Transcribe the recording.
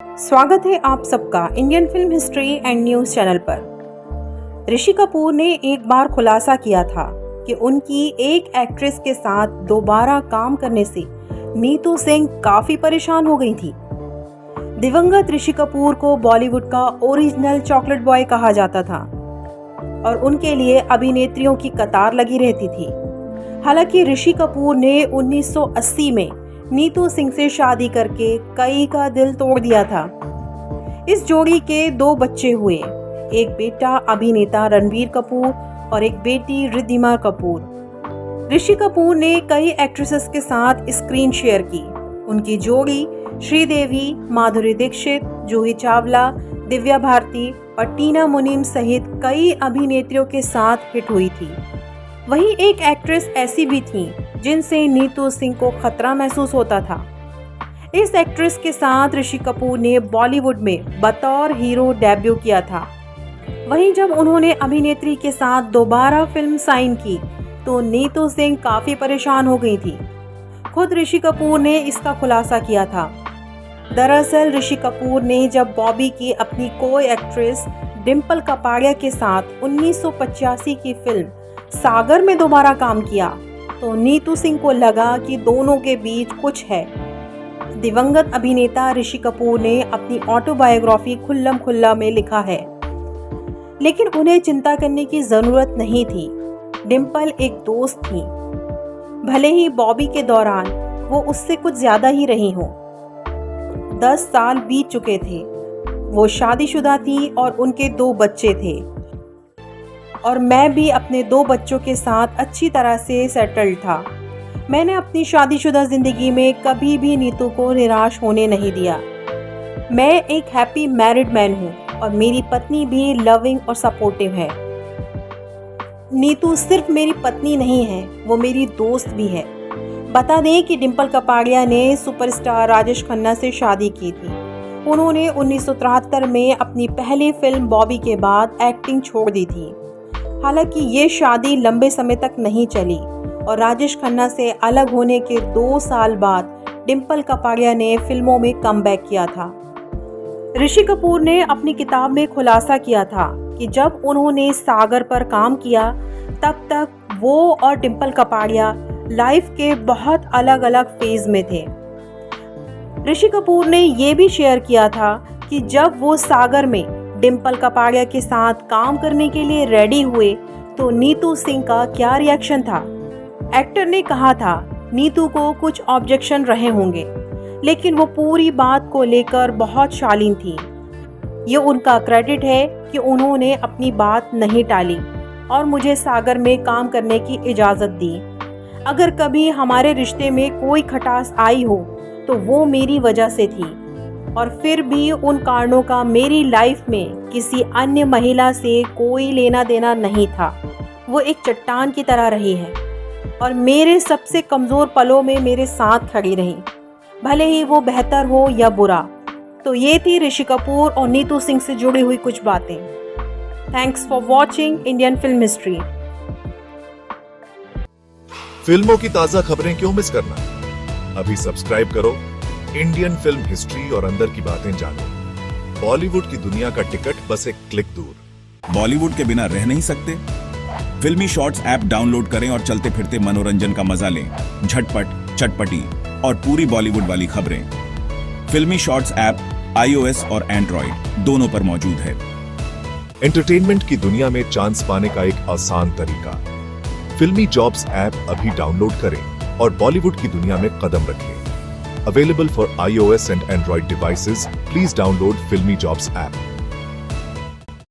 स्वागत है आप सबका Indian film history and news channel पर। ऋषि कपूर ने एक बार खुलासा किया था कि उनकी एक एक्ट्रेस के साथ दोबारा काम करने से नीतू सिंह काफ़ी परेशान हो गई थी। दिवंगत ऋषि कपूर को बॉलीवुड का ओरिजिनल चॉकलेट बॉय कहा जाता था और उनके लिए अभिनेत्रियों की कतार लगी रहती थी। हालांकि ऋषि कपूर ने 1980 में नीतू सिंह से शादी करके कई का दिल तोड़ दिया था। इस जोड़ी के 2 बच्चे हुए, एक बेटा अभिनेता रणबीर कपूर और एक बेटी रिद्धिमा कपूर। ऋषि कपूर ने कई एक्ट्रेसेस के साथ स्क्रीन शेयर की। उनकी जोड़ी श्रीदेवी, माधुरी दीक्षित, जूही चावला, दिव्या भारती और टीना मुनीम सहित कई अभिनेत्रियों के साथ हिट हुई थी। वहीं एक एक्ट्रेस ऐसी भी थी जिनसे नीतू सिंह को खतरा महसूस होता था। इस एक्ट्रेस के साथ ऋषि कपूर ने बॉलीवुड में बतौर हीरो डेब्यू किया था। वहीं जब उन्होंने अभिनेत्री के साथ दोबारा फिल्म साइन की तो नीतू सिंह काफ़ी परेशान हो गई थी। खुद ऋषि कपूर ने इसका खुलासा किया था। दरअसल ऋषि कपूर ने जब बॉबी की अपनी कोई एक्ट्रेस डिम्पल कपाड़िया के साथ 1985 की फिल्म सागर में दोबारा काम किया तो नीतू सिंह को लगा कि दोनों के बीच कुछ है। दिवंगत अभिनेता ऋषि कपूर ने अपनी ऑटोबायोग्राफी खुल्लम खुल्ला में लिखा है, लेकिन उन्हें चिंता करने की जरूरत नहीं थी। डिम्पल एक दोस्त थी, भले ही बॉबी के दौरान वो उससे कुछ ज्यादा ही रही हो। 10 साल बीत चुके थे, वो शादीशुदा थी और उनके 2 बच्चे थे और मैं भी अपने 2 बच्चों के साथ अच्छी तरह से सेटल्ड था। मैंने अपनी शादीशुदा ज़िंदगी में कभी भी नीतू को निराश होने नहीं दिया। मैं एक हैप्पी मैरिड मैन हूँ और मेरी पत्नी भी लविंग और सपोर्टिव है। नीतू सिर्फ मेरी पत्नी नहीं है, वो मेरी दोस्त भी है। बता दें कि डिम्पल कपाड़िया ने सुपरस्टार राजेश खन्ना से शादी की थी। उन्होंने 1973 में अपनी पहली फिल्म बॉबी के बाद एक्टिंग छोड़ दी थी। हालांकि ये शादी लंबे समय तक नहीं चली और राजेश खन्ना से अलग होने के 2 साल बाद डिम्पल कपाड़िया ने फिल्मों में कमबैक किया था। ऋषि कपूर ने अपनी किताब में खुलासा किया था कि जब उन्होंने सागर पर काम किया तब तक वो और डिम्पल कपाड़िया लाइफ के बहुत अलग अलग फेज में थे। ऋषि कपूर ने ये भी शेयर किया था कि जब वो सागर में डिम्पल कपाड़िया के साथ काम करने के लिए रेडी हुए तो नीतू सिंह का क्या रिएक्शन था। एक्टर ने कहा था नीतू को कुछ ऑब्जेक्शन रहे होंगे, लेकिन वो पूरी बात को लेकर बहुत शालीन थी। ये उनका क्रेडिट है कि उन्होंने अपनी बात नहीं टाली और मुझे सागर में काम करने की इजाज़त दी। अगर कभी हमारे रिश्ते में कोई खटास आई हो तो वो मेरी वजह से थी और फिर भी उन कारणों का मेरी लाइफ में किसी अन्य महिला से कोई लेना देना नहीं था। वो एक चट्टान की तरह रही है और मेरे सबसे कमज़ोर पलों में मेरे साथ खड़ी रही, भले ही वो बेहतर हो या बुरा। तो ये थी ऋषि कपूर और नीतू सिंह से जुड़ी हुई कुछ बातें। Thanks for watching Indian film history. फिल्मों की ताज़ा खबरें क्यों मिस करना? अभी सब्सक्राइब करो इंडियन फिल्म हिस्ट्री और अंदर की बातें जानो। बॉलीवुड की दुनिया का टिकट बस एक क्लिक दूर। बॉलीवुड के बिना रह नहीं सकते? फिल्मी शॉर्ट्स ऐप डाउनलोड करें और चलते फिरते मनोरंजन का मजा लें। झटपट, चटपटी और पूरी बॉलीवुड वाली खबरें। फिल्मी शॉर्ट्स ऐप iOS और एंड्रॉइड दोनों पर मौजूद है। एंटरटेनमेंट की दुनिया में चांस पाने का एक आसान तरीका। फिल्मी जॉब्स ऐप अभी डाउनलोड करें और बॉलीवुड की दुनिया में कदम रखें। Available for iOS and Android devices, please download Filmy Jobs app.